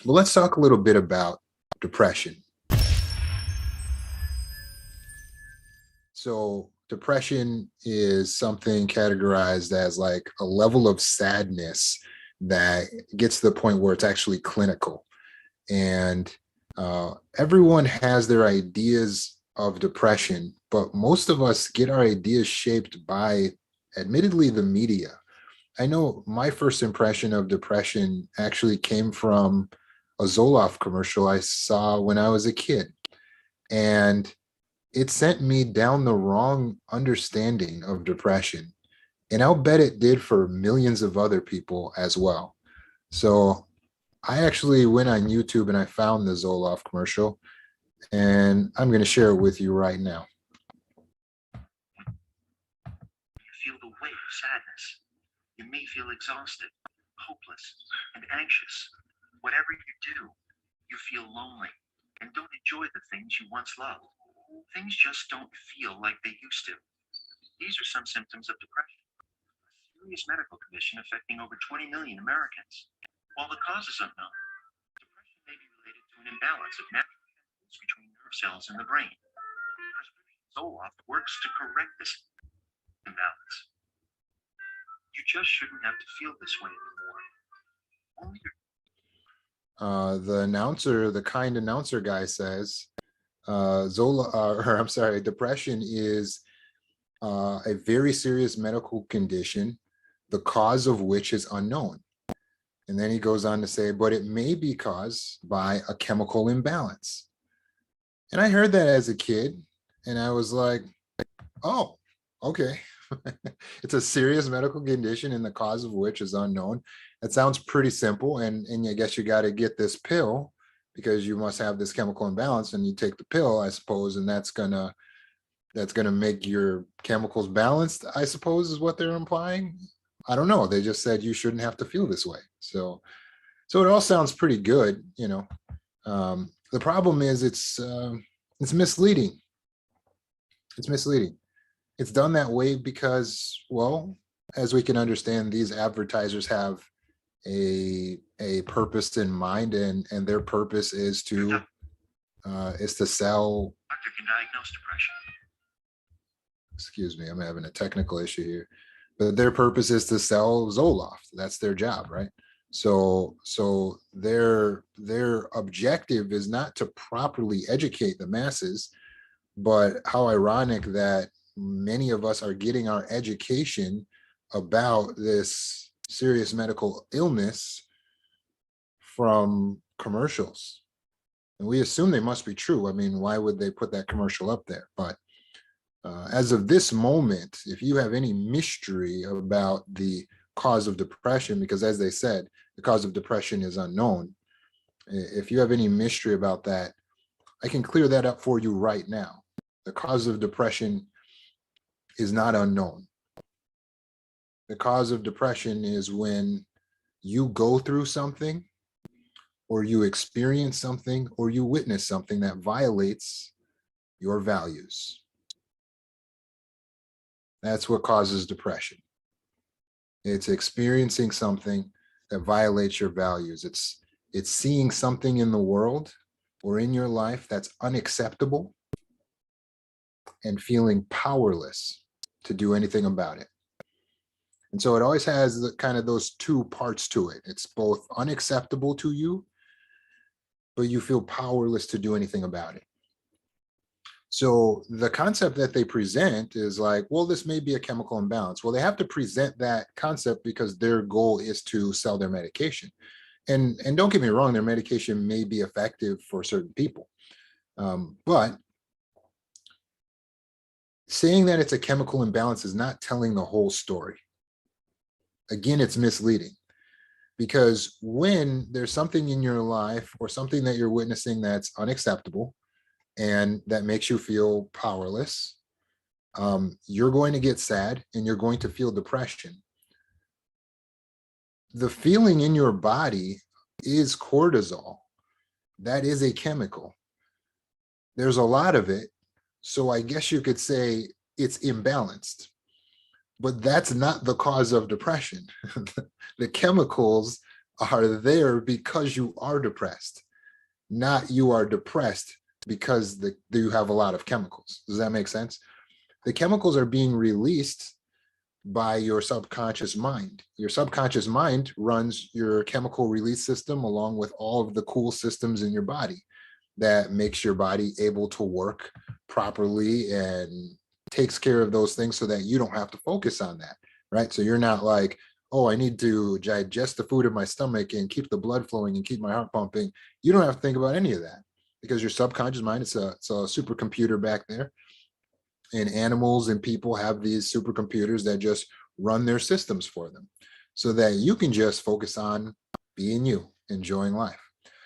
Well, let's talk a little bit about depression. So, depression is something categorized as like a level of sadness that gets to the point where it's actually clinical. And everyone has their ideas of depression, but most of us get our ideas shaped by, admittedly, the media. I know my first impression of depression actually came from a Zoloft commercial I saw when I was a kid. And it sent me down the wrong understanding of depression. And I'll bet it did for millions of other people as well. So I actually went on YouTube and I found the Zoloft commercial, and I'm going to share it with you right now. You feel the weight of sadness. You may feel exhausted, hopeless, and anxious. Whatever you do, you feel lonely and don't enjoy the things you once loved. Things just don't feel like they used to. These are some symptoms of depression, a serious medical condition affecting over 20 million Americans. While the cause is unknown, depression may be related to an imbalance of natural chemicals between nerve cells in the brain. Prescription Zoloft works to correct this imbalance. You just shouldn't have to feel this way anymore. Only your The kind announcer guy says, depression is a very serious medical condition, the cause of which is unknown. And then he goes on to say, but it may be caused by a chemical imbalance. And I heard that as a kid, and I was like, oh, okay. It's a serious medical condition and the cause of which is unknown. That sounds pretty simple. And I guess you got to get this pill because you must have this chemical imbalance, and you take the pill, I suppose, and that's gonna make your chemicals balanced, I suppose, is what they're implying. I don't know. They just said you shouldn't have to feel this way. So it all sounds pretty good, you know. The problem is it's misleading. It's misleading. It's done that way because, well, as we can understand, these advertisers have a purpose in mind, and their purpose is to sell. doctor can diagnose depression. Excuse me, I'm having a technical issue here. But their purpose is to sell Zoloft. That's their job, right? So their objective is not to properly educate the masses, but how ironic that many of us are getting our education about this serious medical illness from commercials. And we assume they must be true. I mean, why would they put that commercial up there? But as of this moment, if you have any mystery about the cause of depression, because as they said, the cause of depression is unknown. If you have any mystery about that, I can clear that up for you right now. The cause of depression is not unknown. The cause of depression is when you go through something, or you experience something, or you witness something that violates your values. That's what causes depression. It's experiencing something that violates your values. It's seeing something in the world or in your life that's unacceptable and feeling powerless to do anything about it. And so it always has the, kind of those two parts to it. It's both unacceptable to you, but you feel powerless to do anything about it. So the concept that they present is like, well, this may be a chemical imbalance. Well, they have to present that concept because their goal is to sell their medication. And don't get me wrong, their medication may be effective for certain people. But saying that it's a chemical imbalance is not telling the whole story. Again, it's misleading, because when there's something in your life or something that you're witnessing that's unacceptable and that makes you feel powerless, you're going to get sad and you're going to feel depression. The feeling in your body is cortisol. That is a chemical. There's a lot of it. So I guess you could say it's imbalanced, but that's not the cause of depression. The chemicals are there because you are depressed, not you are depressed because you have a lot of chemicals. Does that make sense? The chemicals are being released by your subconscious mind. Your subconscious mind runs your chemical release system along with all of the cool systems in your body that makes your body able to work properly and takes care of those things so that you don't have to focus on that, right? So you're not like, oh, I need to digest the food in my stomach and keep the blood flowing and keep my heart pumping. You don't have to think about any of that because your subconscious mind, it's a supercomputer back there, and animals and people have these supercomputers that just run their systems for them so that you can just focus on being you, enjoying life.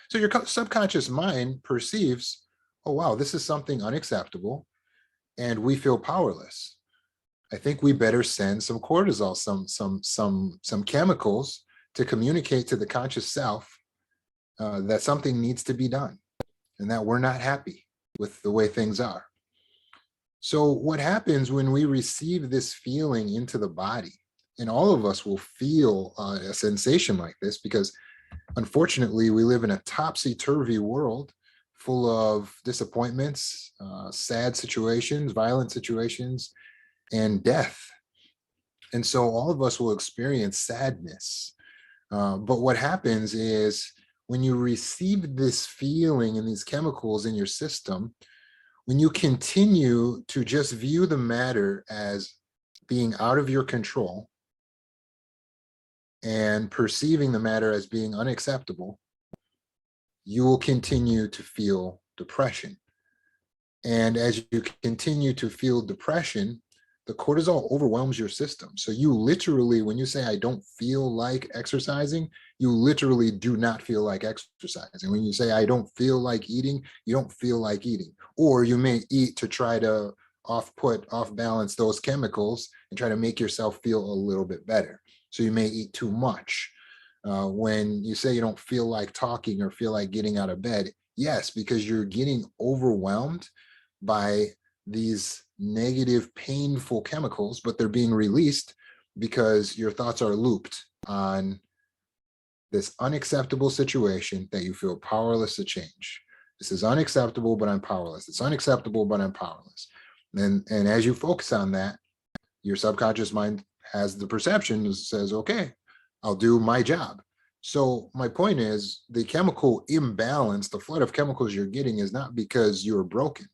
So your subconscious mind perceives, oh, wow, this is something unacceptable, and we feel powerless. I think we better send some cortisol, some chemicals to communicate to the conscious self that something needs to be done and that we're not happy with the way things are. So what happens when we receive this feeling into the body, and all of us will feel a sensation like this because unfortunately we live in a topsy-turvy world full of disappointments, sad situations, violent situations, and death. And so all of us will experience sadness. But what happens is when you receive this feeling and these chemicals in your system, when you continue to just view the matter as being out of your control and perceiving the matter as being unacceptable, you will continue to feel depression. And as you continue to feel depression, the cortisol overwhelms your system. So you literally, when you say, I don't feel like exercising, you literally do not feel like exercising. When you say, I don't feel like eating, you don't feel like eating. Or you may eat to try to off balance those chemicals and try to make yourself feel a little bit better. So you may eat too much. When you say you don't feel like talking or feel like getting out of bed, yes, because you're getting overwhelmed by these negative, painful chemicals, but they're being released because your thoughts are looped on this unacceptable situation that you feel powerless to change. This is unacceptable, but I'm powerless. It's unacceptable, but I'm powerless. And as you focus on that, your subconscious mind has the perception that says, okay, I'll do my job. So my point is the chemical imbalance, the flood of chemicals you're getting is not because you're broken.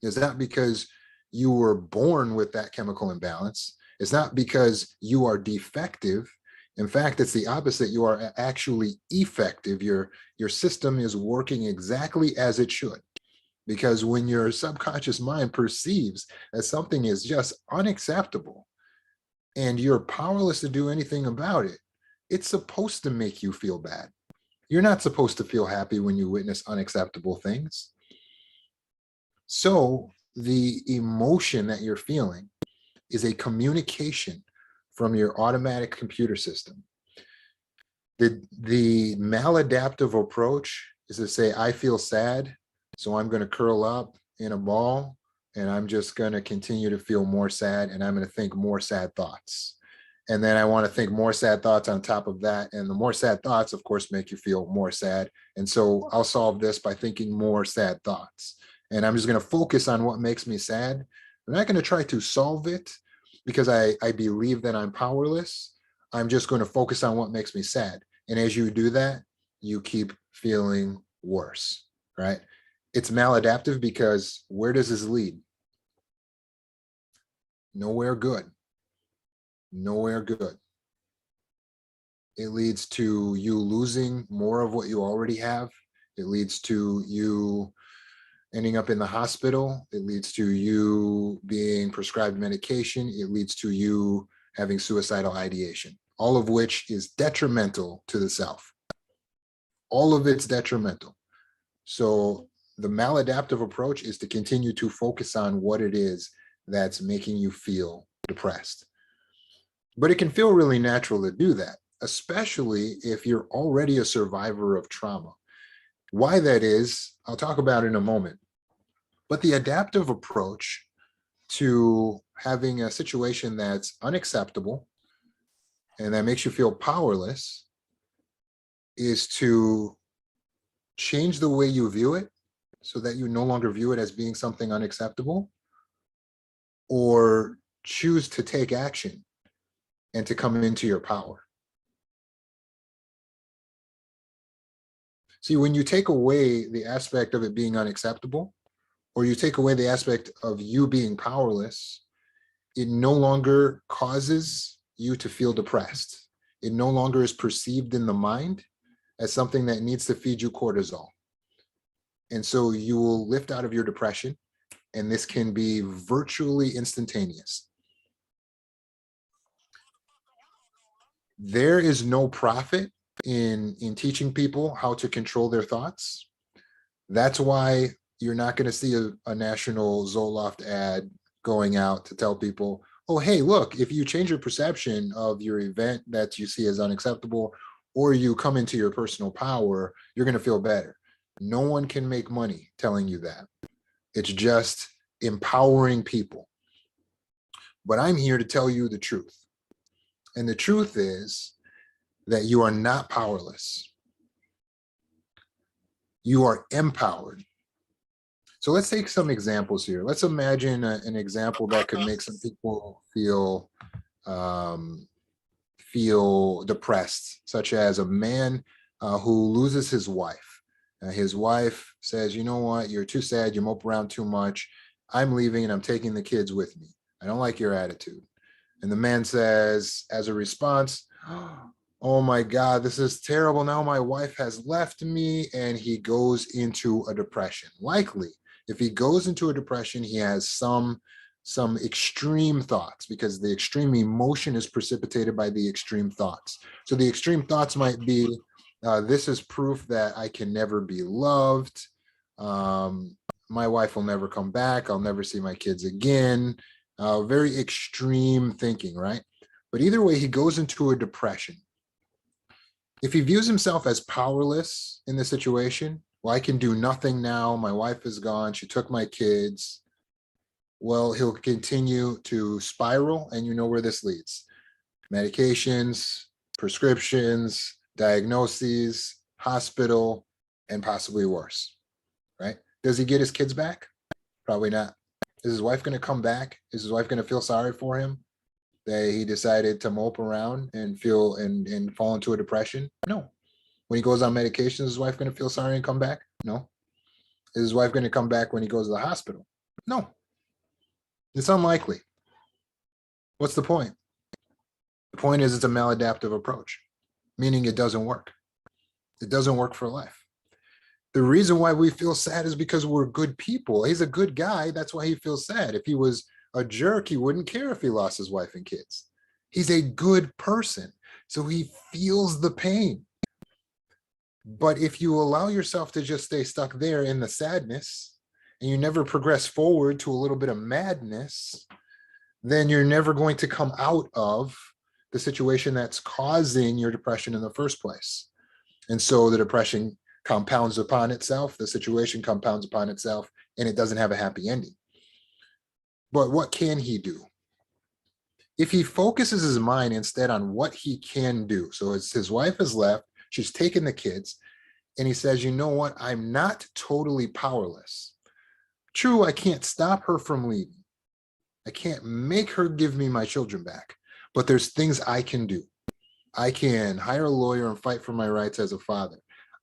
It's not because you were born with that chemical imbalance. It's not because you are defective. In fact, it's the opposite. You are actually effective. Your system is working exactly as it should. Because when your subconscious mind perceives that something is just unacceptable and you're powerless to do anything about it, it's supposed to make you feel bad. You're not supposed to feel happy when you witness unacceptable things. So the emotion that you're feeling is a communication from your automatic computer system. The maladaptive approach is to say, I feel sad, so I'm going to curl up in a ball and I'm just going to continue to feel more sad and I'm going to think more sad thoughts. And then I want to think more sad thoughts on top of that. And the more sad thoughts, of course, make you feel more sad. And so I'll solve this by thinking more sad thoughts. And I'm just going to focus on what makes me sad. I'm not going to try to solve it because I believe that I'm powerless. I'm just going to focus on what makes me sad. And as you do that, you keep feeling worse, right? It's maladaptive because where does this lead? Nowhere good. Nowhere good. It leads to you losing more of what you already have. It leads to you ending up in the hospital. It leads to you being prescribed medication. It leads to you having suicidal ideation, all of which is detrimental to the self. All of it's detrimental. So the maladaptive approach is to continue to focus on what it is that's making you feel depressed. But it can feel really natural to do that, especially if you're already a survivor of trauma. Why that is, I'll talk about in a moment. But the adaptive approach to having a situation that's unacceptable and that makes you feel powerless is to change the way you view it so that you no longer view it as being something unacceptable, or choose to take action and to come into your power. See, when you take away the aspect of it being unacceptable, or you take away the aspect of you being powerless, it no longer causes you to feel depressed. It no longer is perceived in the mind as something that needs to feed you cortisol. And so you will lift out of your depression, and this can be virtually instantaneous. There is no profit in teaching people how to control their thoughts. That's why you're not going to see a national Zoloft ad going out to tell people, oh, hey, look, if you change your perception of your event that you see as unacceptable, or you come into your personal power, you're going to feel better. No one can make money telling you that. It's just empowering people. But I'm here to tell you the truth. And the truth is that you are not powerless. You are empowered. So let's take some examples here. Let's imagine an example that could make some people feel depressed, such as a man who loses his wife. His wife says, you know what, you're too sad, you mope around too much. I'm leaving and I'm taking the kids with me. I don't like your attitude. And the man says, as a response, oh my God, this is terrible. Now my wife has left me, and he goes into a depression. Likely, if he goes into a depression, he has some extreme thoughts, because the extreme emotion is precipitated by the extreme thoughts. So the extreme thoughts might be, this is proof that I can never be loved. My wife will never come back. I'll never see my kids again. Very extreme thinking, right? But either way, he goes into a depression. If he views himself as powerless in this situation, well, I can do nothing now. My wife is gone. She took my kids. Well, he'll continue to spiral, and you know where this leads. Medications, prescriptions, diagnoses, hospital, and possibly worse, right? Does he get his kids back? Probably not. Is his wife going to come back? Is his wife going to feel sorry for him that he decided to mope around and feel and fall into a depression? No. When he goes on medication, is his wife going to feel sorry and come back? No. Is his wife going to come back when he goes to the hospital? No. It's unlikely. What's the point? The point is, it's a maladaptive approach, meaning it doesn't work. It doesn't work for life. The reason why we feel sad is because we're good people. He's a good guy. That's why he feels sad. If he was a jerk, he wouldn't care if he lost his wife and kids. He's a good person, so he feels the pain. But if you allow yourself to just stay stuck there in the sadness, and you never progress forward to a little bit of madness, then you're never going to come out of the situation that's causing your depression in the first place. And so the depression compounds upon itself, the situation compounds upon itself, and it doesn't have a happy ending. But what can he do? If he focuses his mind instead on what he can do, so his wife has left, she's taken the kids, and he says, you know what, I'm not totally powerless. True, I can't stop her from leaving. I can't make her give me my children back, but there's things I can do. I can hire a lawyer and fight for my rights as a father.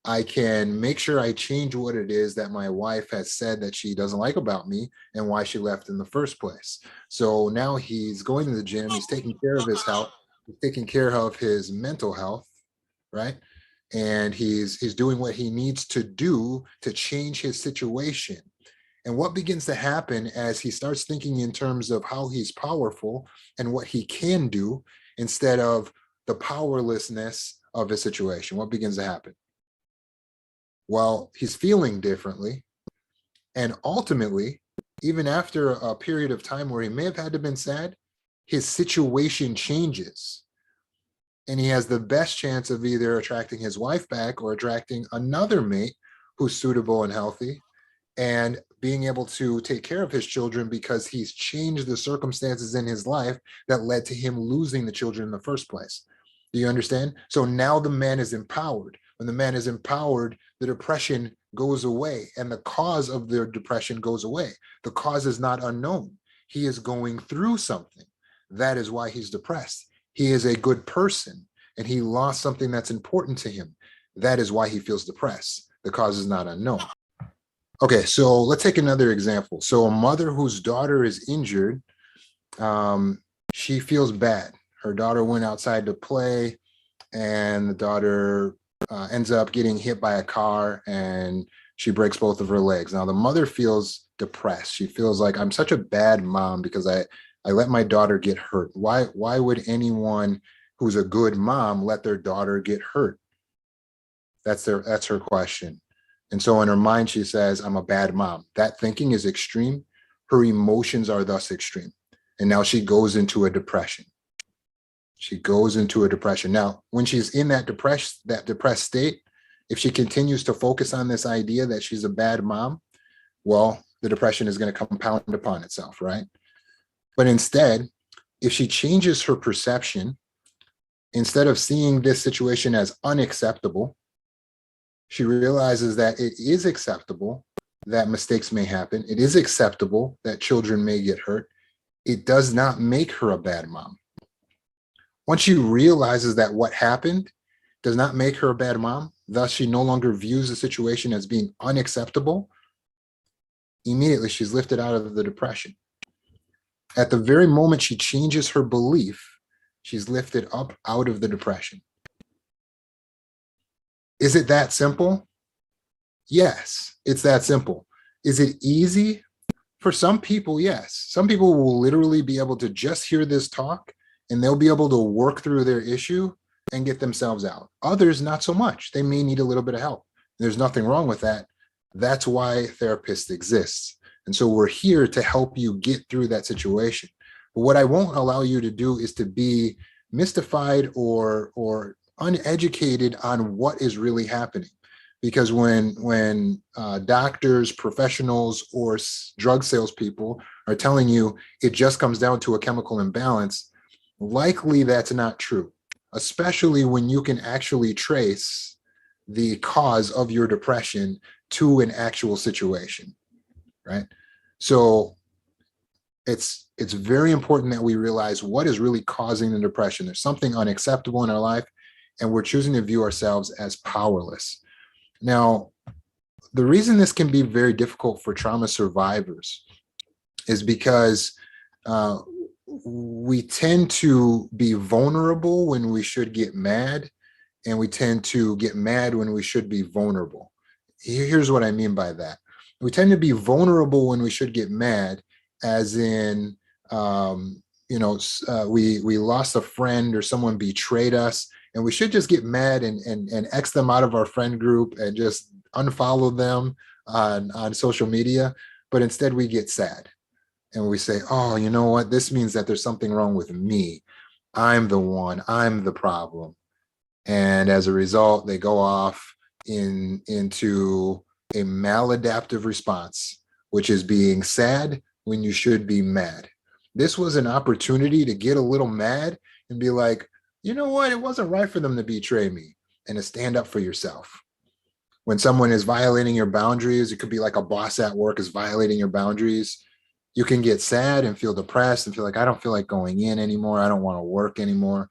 I can make sure I change what it is that my wife has said that she doesn't like about me and why she left in the first place. So now he's going to the gym, he's taking care of his health, he's taking care of his mental health, right? And he's doing what he needs to do to change his situation. And what begins to happen as he starts thinking in terms of how he's powerful and what he can do instead of the powerlessness of his situation, what begins to happen? Well, he's feeling differently. And ultimately, even after a period of time where he may have had to been sad, his situation changes. And he has the best chance of either attracting his wife back or attracting another mate who's suitable and healthy, and being able to take care of his children because he's changed the circumstances in his life that led to him losing the children in the first place. Do you understand? So now the man is empowered. When the man is empowered, the depression goes away and the cause of their depression goes away. The cause is not unknown. He is going through something. That is why he's depressed. He is a good person and he lost something that's important to him. That is why he feels depressed. The cause is not unknown. Okay, so let's take another example. So a mother whose daughter is injured, she feels bad. Her daughter went outside to play and the daughter ends up getting hit by a car and she breaks both of her legs. Now the mother feels depressed. She feels like, I'm such a bad mom because I let my daughter get hurt. Why would anyone who's a good mom let their daughter get hurt? That's her question. And so in her mind, she says, I'm a bad mom. That thinking is extreme. Her emotions are thus extreme. And now she goes into a depression. She goes into a depression. Now, when she's in that depressed state, if she continues to focus on this idea that she's a bad mom, well, the depression is going to compound upon itself, right? But instead, if she changes her perception, instead of seeing this situation as unacceptable, she realizes that it is acceptable that mistakes may happen. It is acceptable that children may get hurt. It does not make her a bad mom. Once she realizes that what happened does not make her a bad mom, thus she no longer views the situation as being unacceptable, immediately she's lifted out of the depression. At the very moment she changes her belief, she's lifted up out of the depression. Is it that simple? Yes, it's that simple. Is it easy? For some people, yes. Some people will literally be able to just hear this talk and they'll be able to work through their issue and get themselves out. Others, not so much. They may need a little bit of help. There's nothing wrong with that. That's why therapists exist. And so we're here to help you get through that situation. But what I won't allow you to do is to be mystified or uneducated on what is really happening. Because when doctors, professionals, or drug salespeople are telling you it just comes down to a chemical imbalance, likely that's not true, especially when you can actually trace the cause of your depression to an actual situation, right? So it's very important that we realize what is really causing the depression. There's something unacceptable in our life, and we're choosing to view ourselves as powerless. Now, the reason this can be very difficult for trauma survivors is because we tend to be vulnerable when we should get mad, and we tend to get mad when we should be vulnerable. Here's what I mean by that. We tend to be vulnerable when we should get mad, as in, we lost a friend or someone betrayed us, and we should just get mad and X them out of our friend group and just unfollow them on social media. But instead we get sad and we say, oh, you know what? This means that there's something wrong with me. I'm the one, I'm the problem. And as a result, they go off into a maladaptive response, which is being sad when you should be mad. This was an opportunity to get a little mad and be like, you know what? It wasn't right for them to betray me, and to stand up for yourself. When someone is violating your boundaries, it could be like a boss at work is violating your boundaries. You can get sad and feel depressed and feel like, I don't feel like going in anymore. I don't want to work anymore.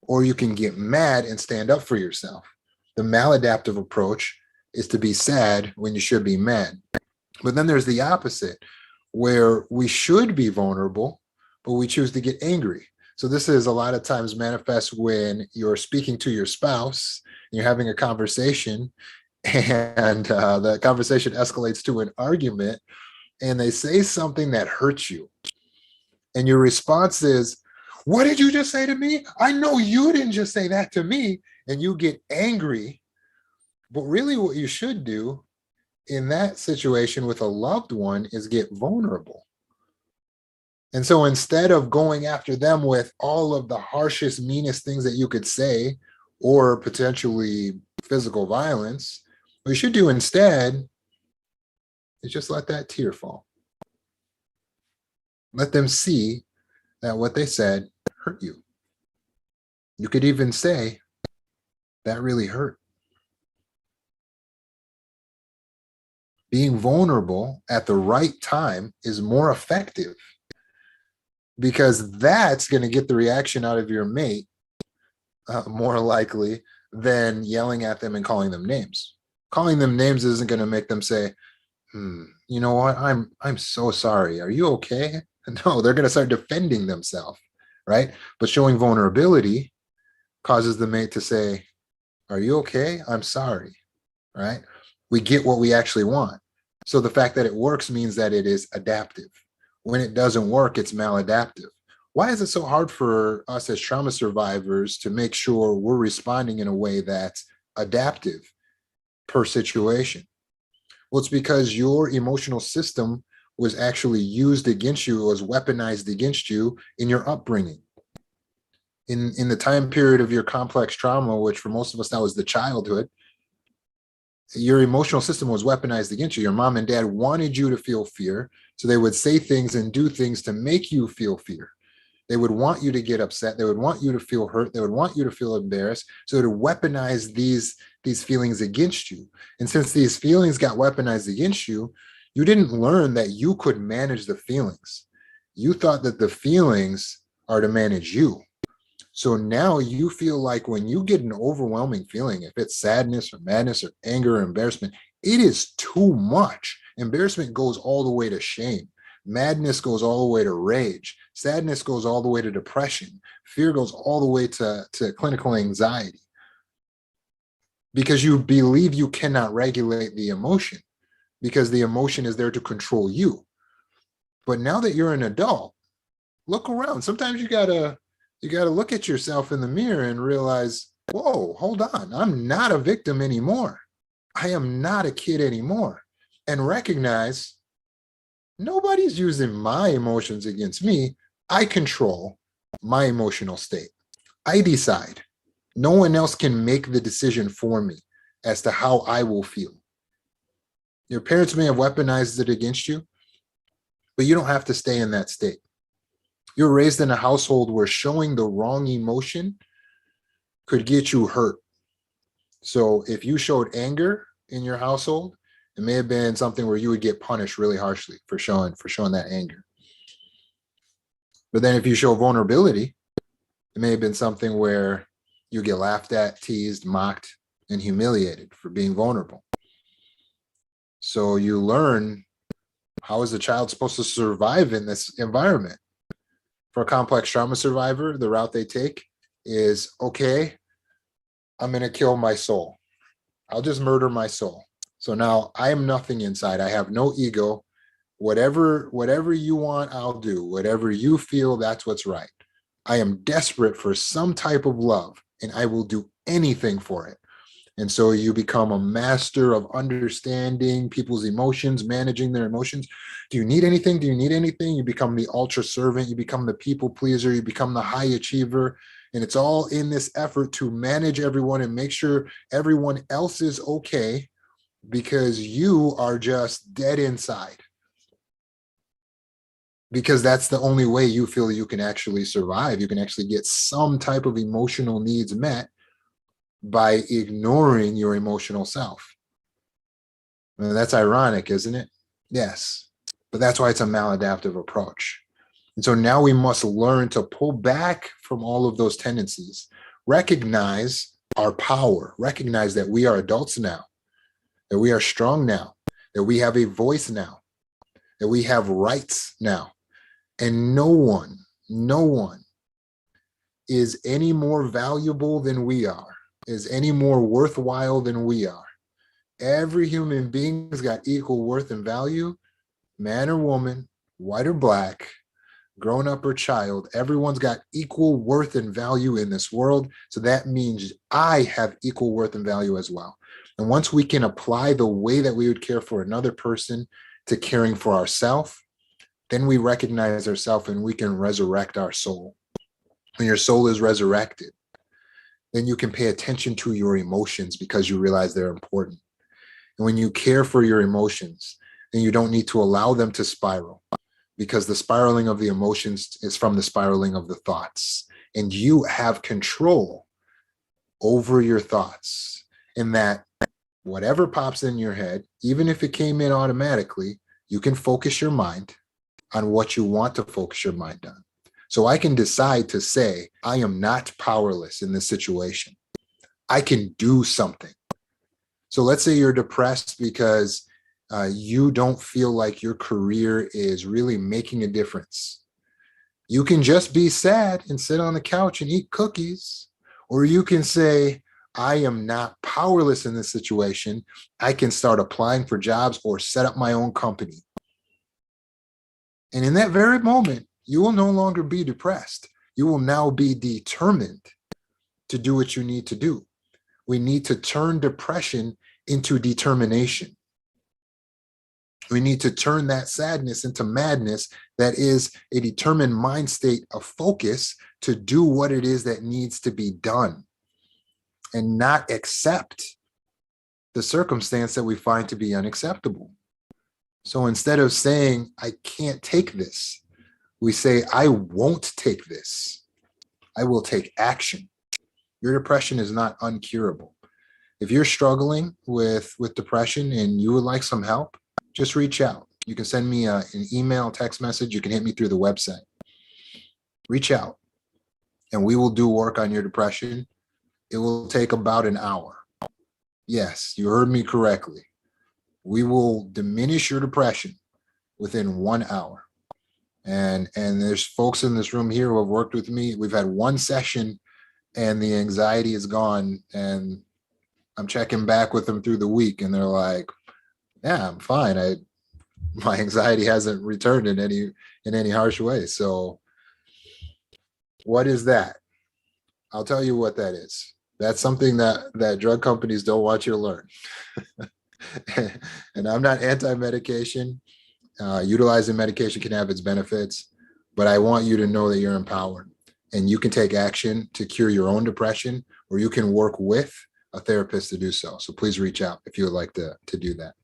Or you can get mad and stand up for yourself. The maladaptive approach is to be sad when you should be mad. But then there's the opposite, where we should be vulnerable, but we choose to get angry. So this is a lot of times manifests when you're speaking to your spouse, you're having a conversation, and the conversation escalates to an argument, and they say something that hurts you. And your response is, what did you just say to me? I know you didn't just say that to me. And you get angry. But really what you should do in that situation with a loved one is get vulnerable. And so instead of going after them with all of the harshest, meanest things that you could say, or potentially physical violence, what you should do instead is just let that tear fall. Let them see that what they said hurt you. You could even say, that really hurt. Being vulnerable at the right time is more effective because that's going to get the reaction out of your mate more likely than yelling at them and calling them names. Calling them names isn't going to make them say, you know what, I'm so sorry, are you okay? No, they're going to start defending themselves, right? But showing vulnerability causes the mate to say, are you okay? I'm sorry, right? We get what we actually want. So the fact that it works means that it is adaptive. When it doesn't work, it's maladaptive. Why is it so hard for us as trauma survivors to make sure we're responding in a way that's adaptive per situation? Well, it's because your emotional system was actually used against you, was weaponized against you in your upbringing. In the time period of your complex trauma, which for most of us now is the childhood, your emotional system was weaponized against you. Your mom and dad wanted you to feel fear, so they would say things and do things to make you feel fear. They would want you to get upset. They would want you to feel hurt. They would want you to feel embarrassed. So to weaponize these feelings against you. And since these feelings got weaponized against you, you didn't learn that you could manage the feelings. You thought that the feelings are to manage you. So now you feel like when you get an overwhelming feeling, if it's sadness or madness or anger or embarrassment, it is too much. Embarrassment goes all the way to shame. Madness goes all the way to rage. Sadness goes all the way to depression. Fear goes all the way to clinical anxiety. Because you believe you cannot regulate the emotion, because the emotion is there to control you. But now that you're an adult, look around. Sometimes you gotta look at yourself in the mirror and realize, whoa, hold on. I'm not a victim anymore. I am not a kid anymore. And recognize nobody's using my emotions against me. I control my emotional state. I decide. No one else can make the decision for me as to how I will feel. Your parents may have weaponized it against you, but you don't have to stay in that state. You're raised in a household where showing the wrong emotion could get you hurt. So if you showed anger in your household, it may have been something where you would get punished really harshly for showing that anger. But then if you show vulnerability, it may have been something where you get laughed at, teased, mocked, and humiliated for being vulnerable. So you learn, how is a child supposed to survive in this environment? For a complex trauma survivor, the route they take is, okay, I'm going to kill my soul. I'll just murder my soul. So now I am nothing inside. I have no ego. Whatever you want, I'll do. Whatever you feel, that's what's right. I am desperate for some type of love, and I will do anything for it. And so you become a master of understanding people's emotions, managing their emotions. Do you need anything? Do you need anything? You become the ultra servant. You become the people pleaser. You become the high achiever. And it's all in this effort to manage everyone and make sure everyone else is okay, because you are just dead inside. Because that's the only way you feel you can actually survive. You can actually get some type of emotional needs met by ignoring your emotional self. And that's ironic, isn't it? Yes. But that's why it's a maladaptive approach. And so now we must learn to pull back from all of those tendencies, recognize our power, recognize that we are adults now, that we are strong now, that we have a voice now, that we have rights now. And no one is any more valuable than we are, is any more worthwhile than we are. Every human being's got equal worth and value, man or woman, white or black, grown up or child. Everyone's got equal worth and value in this world. So that means I have equal worth and value as well. And once we can apply the way that we would care for another person to caring for ourselves, then we recognize ourselves and we can resurrect our soul. When your soul is resurrected, then you can pay attention to your emotions because you realize they're important. And when you care for your emotions, then you don't need to allow them to spiral, because the spiraling of the emotions is from the spiraling of the thoughts. And you have control over your thoughts, in that whatever pops in your head, even if it came in automatically, you can focus your mind on what you want to focus your mind on. So I can decide to say, I am not powerless in this situation. I can do something. So let's say you're depressed because you don't feel like your career is really making a difference. You can just be sad and sit on the couch and eat cookies, or you can say, I am not powerless in this situation. I can start applying for jobs or set up my own company. And in that very moment, you will no longer be depressed. You will now be determined to do what you need to do. We need to turn depression into determination. We need to turn that sadness into madness that is a determined mind state of focus to do what it is that needs to be done and not accept the circumstance that we find to be unacceptable. So instead of saying, I can't take this, we say, I won't take this. I will take action. Your depression is not uncurable. If you're struggling with depression and you would like some help, just reach out. You can send me an email, text message. You can hit me through the website. Reach out and we will do work on your depression. It will take about an hour. Yes, you heard me correctly. We will diminish your depression within 1 hour. And there's folks in this room here who have worked with me. We've had one session and the anxiety is gone. And I'm checking back with them through the week and they're like, yeah, I'm fine. My anxiety hasn't returned in any harsh way. So what is that? I'll tell you what that is. That's something that drug companies don't want you to learn. And I'm not anti-medication. Utilizing medication can have its benefits, but I want you to know that you're empowered and you can take action to cure your own depression, or you can work with a therapist to do so. So please reach out if you would like to do that.